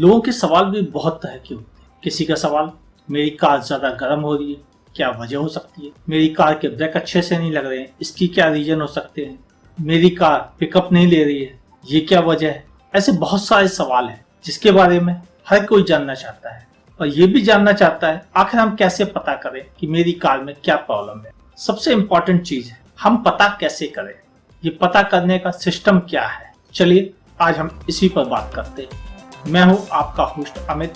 लोगों के सवाल भी बहुत तरह के होते हैं। किसी का सवाल, मेरी कार ज़्यादा गर्म हो रही है, क्या वजह हो सकती है? मेरी कार के ब्रेक अच्छे से नहीं लग रहे हैं, इसकी क्या रीजन हो सकते हैं? मेरी कार पिकअप नहीं ले रही है, ये क्या वजह है? ऐसे बहुत सारे सवाल हैं जिसके बारे में हर कोई जानना चाहता है और ये भी जानना चाहता है आखिर हम कैसे पता करें कि मेरी कार में क्या प्रॉब्लम है। सबसे इम्पोर्टेंट चीज है, हम पता कैसे करें, ये पता करने का सिस्टम क्या है। चलिए आज हम इसी पर बात करते हैं। मैं हूं आपका होस्ट अमित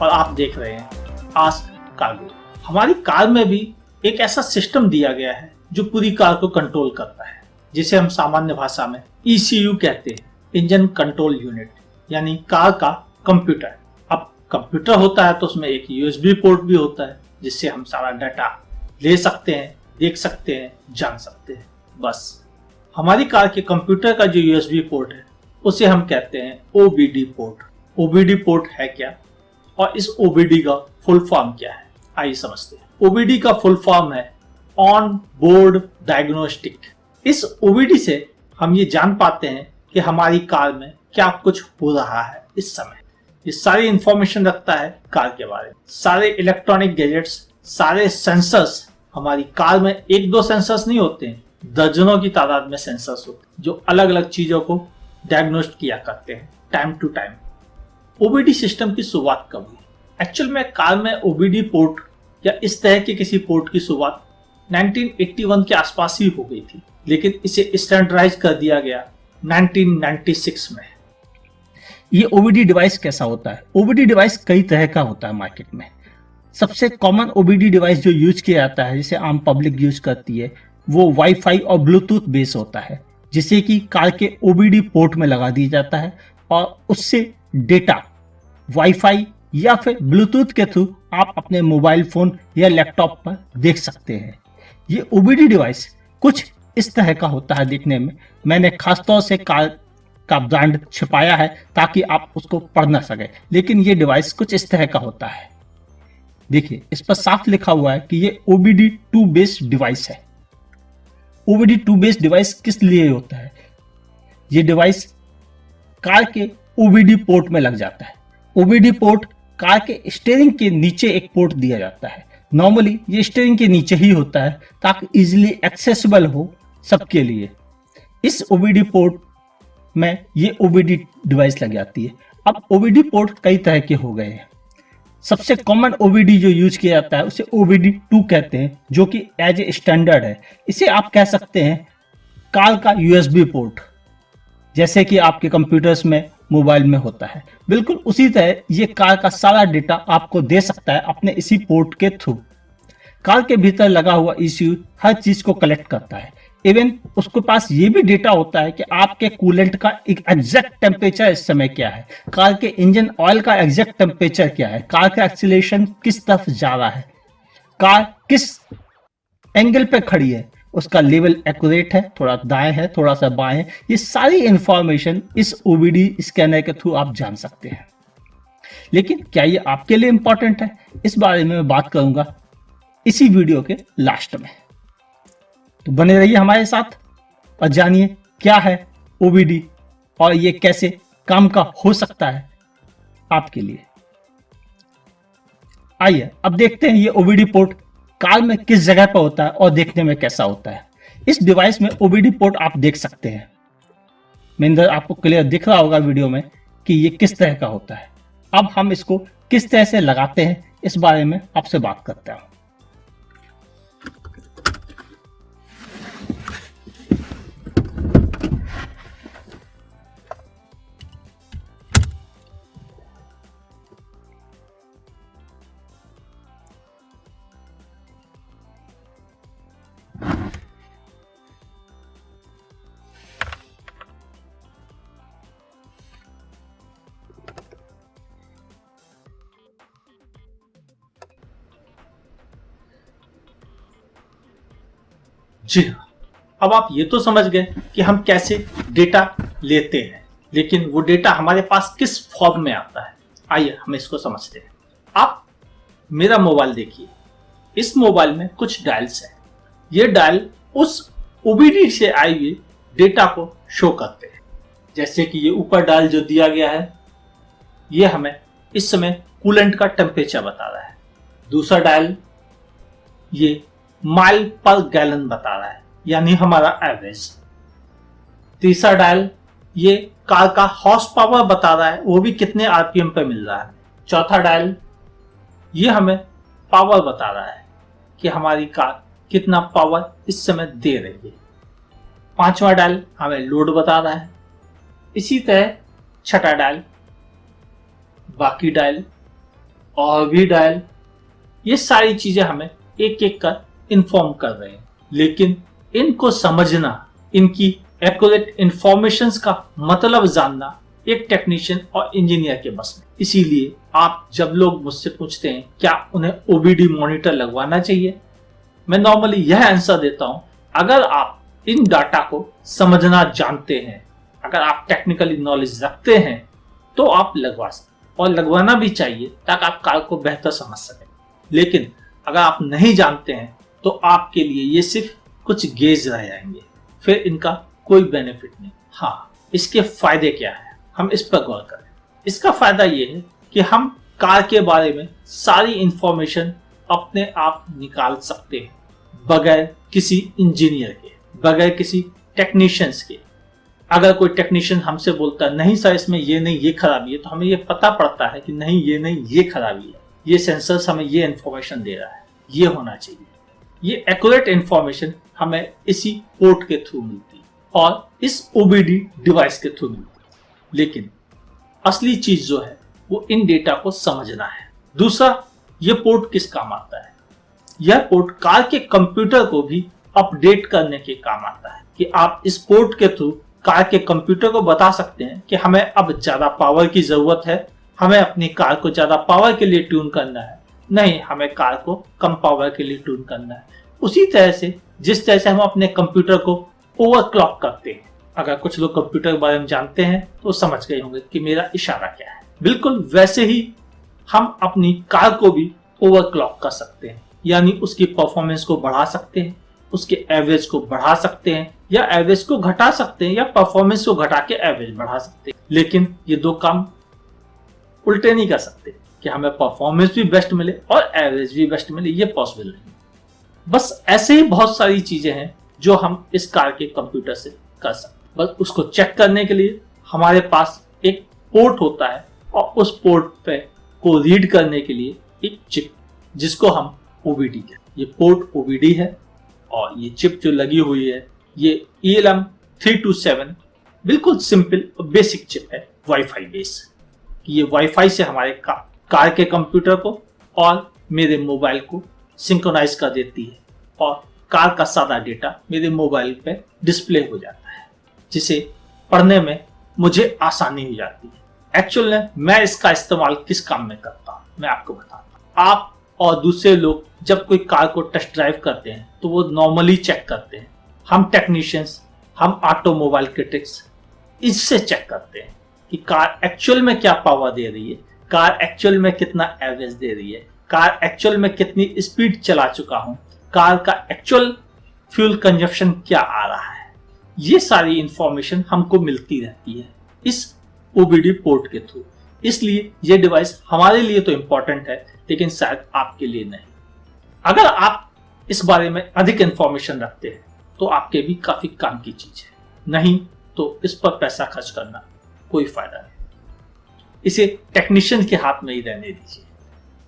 और आप देख रहे हैं आस्क कार्गो। हमारी कार में भी एक ऐसा सिस्टम दिया गया है जो पूरी कार को कंट्रोल करता है, जिसे हम सामान्य भाषा में ECU कहते हैं, इंजन कंट्रोल यूनिट, यानी कार का कंप्यूटर। अब कंप्यूटर होता है तो उसमें एक USB पोर्ट भी होता है जिससे हम सारा डाटा ले सकते हैं, देख सकते हैं, जान सकते हैं। बस हमारी कार के कंप्यूटर का जो USB पोर्ट है उसे हम कहते हैं OBD पोर्ट। OBD पोर्ट है क्या और इस OBD का फुल फॉर्म क्या है, आइए समझते हैं। OBD का फुल फॉर्म है ऑन बोर्ड डायग्नोस्टिक। इस OBD से हम ये जान पाते हैं कि हमारी कार में क्या कुछ हो रहा है इस समय। ये सारी इंफॉर्मेशन रखता है कार के बारे में। सारे इलेक्ट्रॉनिक गैजेट्स, सारे सेंसर्स, हमारी कार में एक दो सेंसर्स नहीं होते हैं, दर्जनों की तादाद में सेंसर्स होते हैं जो अलग अलग चीजों को डायग्नोस्ट किया करते हैं time to time. OBD system की शुरुआत कब हुई? एक्चुअल में कार में OBD पोर्ट या इस तरह के किसी पोर्ट की शुरुआत 1981 के आसपास ही हो गई थी, लेकिन इसे स्टैंडर्डाइज कर दिया गया 1996 में। ये OBD डिवाइस कैसा होता है? OBD डिवाइस कई तरह का होता है मार्केट में। सबसे कॉमन OBD डिवाइस जो यूज किया जाता है, जिसे आम पब्लिक यूज करती है, वो वाईफाई और ब्लूटूथ बेस होता है, जिसे कि कार के OBD पोर्ट में लगा दिया जाता है और उससे डेटा वाईफाई या फिर ब्लूटूथ के थ्रू आप अपने मोबाइल फोन या लैपटॉप पर देख सकते हैं। ये OBD डिवाइस कुछ इस तरह का होता है दिखने में। मैंने खासतौर से कार का ब्रांड छिपाया है ताकि आप उसको पढ़ ना सके, लेकिन ये डिवाइस कुछ इस तरह का होता है। देखिए, इस पर साफ लिखा हुआ है कि ये OBD2 बेस्ड डिवाइस है। OBD2 बेस्ड डिवाइस किस लिए होता है? ये डिवाइस कार के OBD पोर्ट में लग जाता है। OBD पोर्ट कार के स्टीयरिंग के नीचे एक पोर्ट दिया जाता है। नॉर्मली ये स्टीयरिंग के नीचे ही होता है ताकि इजीली एक्सेसिबल हो सबके लिए। इस OBD पोर्ट में ये OBD डिवाइस लग जाती है। अब OBD पोर्ट कई तरह के हो गए हैं। सबसे कॉमन OBD जो यूज किया जाता है उसे OBD2 कहते हैं, जो कि एज ए स्टैंडर्ड है। इसे आप कह सकते हैं कार का USB पोर्ट, जैसे कि आपके कंप्यूटर्स में, मोबाइल में होता है। बिल्कुल उसी तरह ये कार का सारा डेटा आपको दे सकता है अपने इसी पोर्ट के थ्रू। कार के भीतर लगा हुआ ECU हर चीज को कलेक्ट करता है। इवन उसके पास ये भी डेटा होता है कि आपके कूलेंट का एक एग्जैक्ट टेम्परेचर इस समय क्या है, कार के इंजन ऑयल का एग्जैक्ट टेम्परेचर क्या है, कार का एक्सीलरेशन किस तरफ जा रहा है, कार किस एंगल पे खड़ी है, उसका लेवल एक्यूरेट है, थोड़ा दाएं है, थोड़ा सा बाएं है। ये सारी इंफॉर्मेशन इस OBD स्कैनर के थ्रू आप जान सकते हैं। लेकिन क्या ये आपके लिए इंपॉर्टेंट है? इस बारे में मैं बात करूंगा इसी वीडियो के लास्ट में, तो बने रहिए हमारे साथ और जानिए क्या है OBD और ये कैसे काम का हो सकता है आपके लिए। आइए अब देखते हैं ये OBD पोर्ट कार में किस जगह पर होता है और देखने में कैसा होता है। इस डिवाइस में OBD पोर्ट आप देख सकते हैं। मेंदर आपको क्लियर दिख रहा होगा वीडियो में कि ये किस तरह का होता है। अब हम इसको किस तरह से लगाते हैं इस बारे में आपसे बात करता हूं। जी हाँ, अब आप ये तो समझ गए कि हम कैसे डेटा लेते हैं, लेकिन वो डेटा हमारे पास किस फॉर्म में आता है। आइए हम इसको समझते हैं। आप मेरा मोबाइल देखिए, इस मोबाइल में कुछ डायल्स हैं। ये डायल उस OBD से आई हुई डेटा को शो करते हैं। जैसे कि ये ऊपर डायल जो दिया गया है, ये हमें इस समय कूलेंट का टेम्परेचर बता रहा है। दूसरा डायल ये माइल पर गैलन बता रहा है, यानी हमारा एवरेज। तीसरा डायल ये कार का हॉर्स पावर बता रहा है, वो भी कितने आरपीएम पे मिल रहा है। चौथा डायल ये हमें पावर बता रहा है कि हमारी कार कितना पावर इस समय दे रही है। पांचवा डायल हमें लोड बता रहा है। इसी तरह छठा डायल, बाकी डायल और भी डायल, ये सारी चीजें हमें एक एक कर इन्फॉर्म कर रहे हैं। लेकिन इनको समझना, इनकी एक्यूरेट इंफॉर्मेशंस का मतलब जानना एक टेक्नीशियन और इंजीनियर के बस में। इसीलिए आप जब लोग मुझसे पूछते हैं क्या उन्हें ओबीडी मॉनिटर लगवाना चाहिए, मैं नॉर्मली यह आंसर देता हूं, अगर आप इन डाटा को समझना जानते हैं, अगर आप टेक्निकली नॉलेज रखते हैं तो आप लगवा सकते, और लगवाना भी चाहिए ताकि आप कार को बेहतर समझ सकें। लेकिन अगर आप नहीं जानते हैं तो आपके लिए ये सिर्फ कुछ गेज रह जाएंगे, फिर इनका कोई बेनिफिट नहीं। हाँ, इसके फायदे क्या है, हम इस पर गौर करें। इसका फायदा ये है कि हम कार के बारे में सारी इंफॉर्मेशन अपने आप निकाल सकते हैं, बगैर किसी इंजीनियर के, बगैर किसी टेक्नीशियंस के। अगर कोई टेक्नीशियन हमसे बोलता है नहीं सर इसमें ये नहीं ये खराबी है, तो हमें ये पता पड़ता है कि नहीं ये खराबी है, ये सेंसर्स हमें ये इंफॉर्मेशन दे रहा है, ये होना चाहिए। ये एक्यूरेट इंफॉर्मेशन हमें इसी पोर्ट के थ्रू मिलती है और इस ओबीडी डिवाइस के थ्रू मिलती है। लेकिन असली चीज जो है वो इन डेटा को समझना है। दूसरा, ये पोर्ट किस काम आता है? यह पोर्ट कार के कंप्यूटर को भी अपडेट करने के काम आता है कि आप इस पोर्ट के थ्रू कार के कंप्यूटर को बता सकते हैं कि हमें अब ज्यादा पावर की जरूरत है, हमें अपनी कार को ज्यादा पावर के लिए ट्यून करना है, नहीं हमें कार को कम पावर के लिए ट्यून करना है। उसी तरह से जिस तरह से हम अपने कंप्यूटर को ओवरक्लॉक करते हैं, अगर कुछ लोग कंप्यूटर के बारे में जानते हैं तो समझ गए होंगे कि मेरा इशारा क्या है। बिल्कुल वैसे ही हम अपनी कार को भी ओवरक्लॉक कर सकते हैं, यानी उसकी परफॉर्मेंस को बढ़ा सकते हैं, उसके एवरेज को बढ़ा सकते हैं, या एवरेज को घटा सकते हैं, या परफॉर्मेंस को घटा के एवरेज बढ़ा सकते हैं। लेकिन ये दो काम उल्टे नहीं कर सकते कि हमें परफॉर्मेंस भी बेस्ट मिले और एवरेज भी बेस्ट मिले, ये पॉसिबल नहीं। बस ऐसे ही बहुत सारी चीजें हैं जो हम इस कार के कंप्यूटर से कर सकते हैं। बस उसको चेक करने के लिए हमारे पास एक पोर्ट होता है और उस पोर्ट पे को रीड करने के लिए एक चिप जिसको हम ओबीडी कहते हैं। ये पोर्ट ओबीडी है और ये चिप जो लगी हुई है ये ELM327 बिल्कुल सिंपल और बेसिक चिप है, वाईफाई बेस। ये वाईफाई से हमारे कार के कंप्यूटर को और मेरे मोबाइल को सिंक्रोनाइज कर देती है और कार का सारा डेटा मेरे मोबाइल पे डिस्प्ले हो जाता है, जिसे पढ़ने में मुझे आसानी हो जाती है। एक्चुअल में मैं इसका इस्तेमाल किस काम में करता हूँ मैं आपको बताता हूँ। आप और दूसरे लोग जब कोई कार को टेस्ट ड्राइव करते हैं तो वो नॉर्मली चेक करते हैं। हम टेक्नीशियंस, हम ऑटोमोबाइल क्रिटिक्स इससे चेक करते हैं कि कार एक्चुअल में क्या पावर दे रही है, कार एक्चुअल में कितना एवरेज दे रही है, कार एक्चुअल में कितनी स्पीड चला चुका हूं, कार का एक्चुअल फ्यूल कंजप्शन क्या आ रहा है। ये सारी इंफॉर्मेशन हमको मिलती रहती है इस ओबीडी पोर्ट के थ्रू। इसलिए ये डिवाइस हमारे लिए तो इंपॉर्टेंट है, लेकिन शायद आपके लिए नहीं। अगर आप इस बारे में अधिक इंफॉर्मेशन रखते हैं तो आपके भी काफी काम की चीज है, नहीं तो इस पर पैसा खर्च करना कोई फायदा नहीं। इसे टेक्नीशियन के हाथ में ही रहने दीजिए।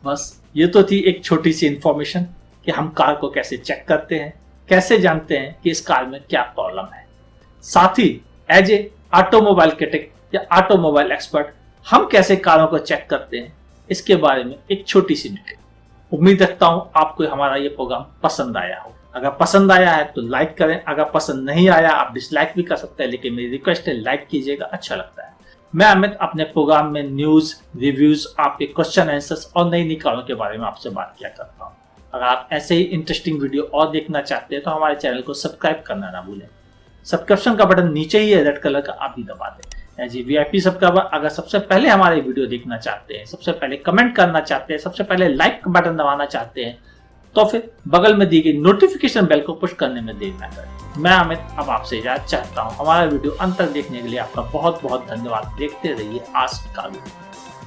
बस ये तो थी एक छोटी सी इंफॉर्मेशन कि हम कार को कैसे चेक करते हैं, कैसे जानते हैं कि इस कार में क्या प्रॉब्लम है। साथ ही एज ए ऑटोमोबाइल क्रिटिक या ऑटोमोबाइल एक्सपर्ट हम कैसे कारों को चेक करते हैं, इसके बारे में एक छोटी सी डिटेल। उम्मीद रखता हूं आपको हमारा ये प्रोग्राम पसंद आया हो। अगर पसंद आया है तो लाइक करें, अगर पसंद नहीं आया आप डिसलाइक भी कर सकते हैं, लेकिन मेरी रिक्वेस्ट है लाइक कीजिएगा, अच्छा लगता है। मैं अमित अपने प्रोग्राम में न्यूज, रिव्यूज, आपके क्वेश्चन आंसर्स और नई कारों के बारे में आपसे बात किया करता हूँ। अगर आप ऐसे ही इंटरेस्टिंग वीडियो और देखना चाहते हैं तो हमारे चैनल को सब्सक्राइब करना ना भूलें। सब्सक्रिप्शन का बटन नीचे ही है रेड कलर का, आप भी दबा दें। एज ए VIP सब्सक्राइबर अगर सबसे पहले हमारे वीडियो देखना चाहते हैं, सबसे पहले कमेंट करना चाहते हैं, सबसे पहले लाइक बटन दबाना चाहते हैं, तो फिर बगल में दी गई नोटिफिकेशन बेल को पुश करने में देर ना करें। मैं अमित अब आपसे इजाजत चाहता हूँ। हमारा वीडियो अंत तक देखने के लिए आपका बहुत बहुत धन्यवाद। देखते रहिए आज का वीडियो।